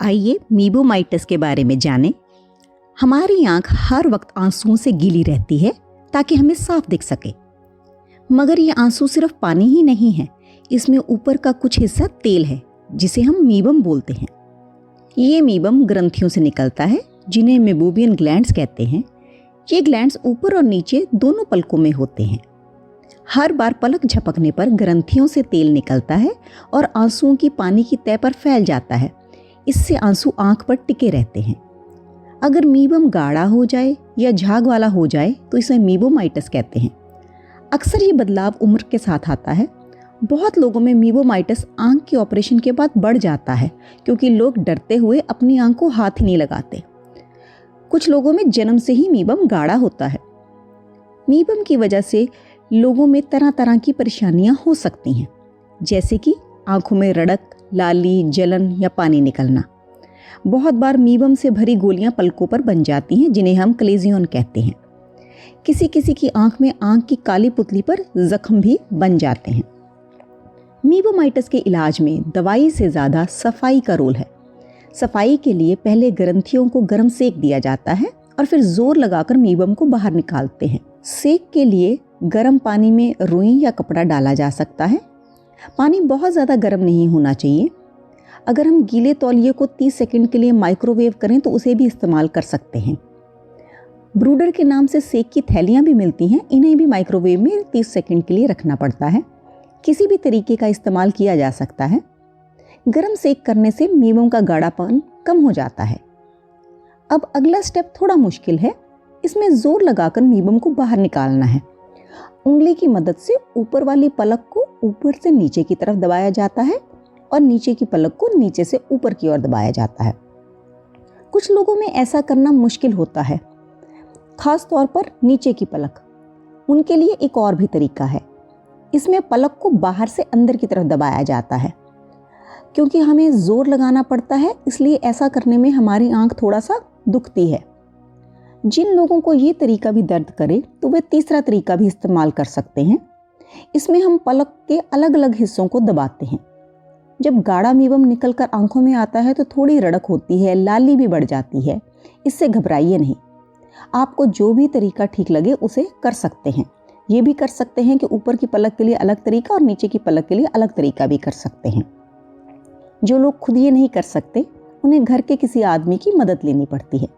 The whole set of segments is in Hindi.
आइए मीबोमाइटस के बारे में जानें। हमारी आंख हर वक्त आंसुओं से गीली रहती है ताकि हमें साफ दिख सके, मगर ये आंसू सिर्फ पानी ही नहीं है। इसमें ऊपर का कुछ हिस्सा तेल है जिसे हम मीबम बोलते हैं। ये मीबम ग्रंथियों से निकलता है जिन्हें मेबोबियन ग्लैंड्स कहते हैं। ये ग्लैंड्स ऊपर और नीचे दोनों पलकों में होते हैं। हर बार पलक झपकने पर ग्रंथियों से तेल निकलता है और आंसुओं की पानी की तह पर फैल जाता है। इससे आंसू आंख पर टिके रहते हैं। अगर मीबम गाढ़ा हो जाए या झाग वाला हो जाए तो इसे मीबोमाइटस कहते हैं। अक्सर ये बदलाव उम्र के साथ आता है। बहुत लोगों में मीबोमाइटस आंख के ऑपरेशन के बाद बढ़ जाता है क्योंकि लोग डरते हुए अपनी आंख को हाथ ही नहीं लगाते। कुछ लोगों में जन्म से ही मीबम गाढ़ा होता है। मीबम की वजह से लोगों में तरह तरह की परेशानियां हो सकती हैं, जैसे कि आंखों में रड़क, लाली, जलन या पानी निकलना। बहुत बार मीबम से भरी गोलियां पलकों पर बन जाती हैं जिन्हें हम क्लेजियन कहते हैं। किसी किसी की आंख में आंख की काली पुतली पर जख्म भी बन जाते हैं। मीबोमाइटस के इलाज में दवाई से ज़्यादा सफाई का रोल है। सफाई के लिए पहले ग्रंथियों को गर्म सेक दिया जाता है और फिर जोर लगाकर मीबम को बाहर निकालते हैं। सेक के लिए गर्म पानी में रुई या कपड़ा डाला जा सकता है। पानी बहुत ज़्यादा गर्म नहीं होना चाहिए। अगर हम गीले तौलिए को 30 सेकंड के लिए माइक्रोवेव करें तो उसे भी इस्तेमाल कर सकते हैं। ब्रूडर के नाम से सेक की थैलियाँ भी मिलती हैं। इन्हें भी माइक्रोवेव में 30 सेकंड के लिए रखना पड़ता है। किसी भी तरीके का इस्तेमाल किया जा सकता है। गर्म सेक करने से मीबम का गाढ़ापन कम हो जाता है। अब अगला स्टेप थोड़ा मुश्किल है। इसमें जोर लगाकर मीबम को बाहर निकालना है। उंगली की मदद से ऊपर वाली पलक को ऊपर से नीचे की तरफ दबाया जाता है और नीचे की पलक को नीचे से ऊपर की ओर दबाया जाता है। कुछ लोगों में ऐसा करना मुश्किल होता है, खास तौर पर नीचे की पलक। उनके लिए एक और भी तरीका है। इसमें पलक को बाहर से अंदर की तरफ दबाया जाता है। क्योंकि हमें जोर लगाना पड़ता है, इसलिए ऐसा करने में हमारी आंख थोड़ा सा दुखती है। जिन लोगों को ये तरीका भी दर्द करे तो वे तीसरा तरीका भी इस्तेमाल कर सकते हैं। इसमें हम पलक के अलग अलग हिस्सों को दबाते हैं। जब गाढ़ा मीबम निकलकर आंखों में आता है तो थोड़ी रड़क होती है, लाली भी बढ़ जाती है। इससे घबराइए नहीं। आपको जो भी तरीका ठीक लगे उसे कर सकते हैं। ये भी कर सकते हैं कि ऊपर की पलक के लिए अलग तरीका और नीचे की पलक के लिए अलग तरीका भी कर सकते हैं। जो लोग खुद ये नहीं कर सकते उन्हें घर के किसी आदमी की मदद लेनी पड़ती है।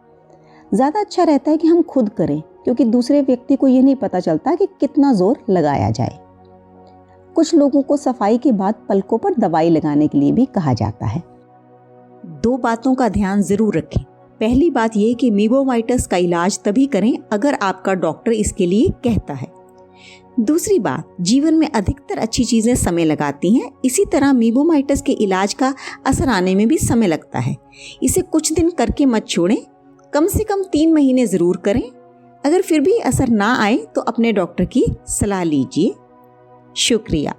ज़्यादा अच्छा रहता है कि हम खुद करें, क्योंकि दूसरे व्यक्ति को ये नहीं पता चलता कि कितना जोर लगाया जाए। कुछ लोगों को सफाई के बाद पलकों पर दवाई लगाने के लिए भी कहा जाता है। 2 बातों का ध्यान जरूर रखें। पहली बात यह कि मीबोमाइटस का इलाज तभी करें अगर आपका डॉक्टर इसके लिए कहता है। दूसरी बात, जीवन में अधिकतर अच्छी चीज़ें समय लगाती हैं। इसी तरह मीबोमाइटस के इलाज का असर आने में भी समय लगता है। इसे कुछ दिन करके मत छोड़ें। कम से कम 3 महीने ज़रूर करें। अगर फिर भी असर ना आए तो अपने डॉक्टर की सलाह लीजिए। शुक्रिया।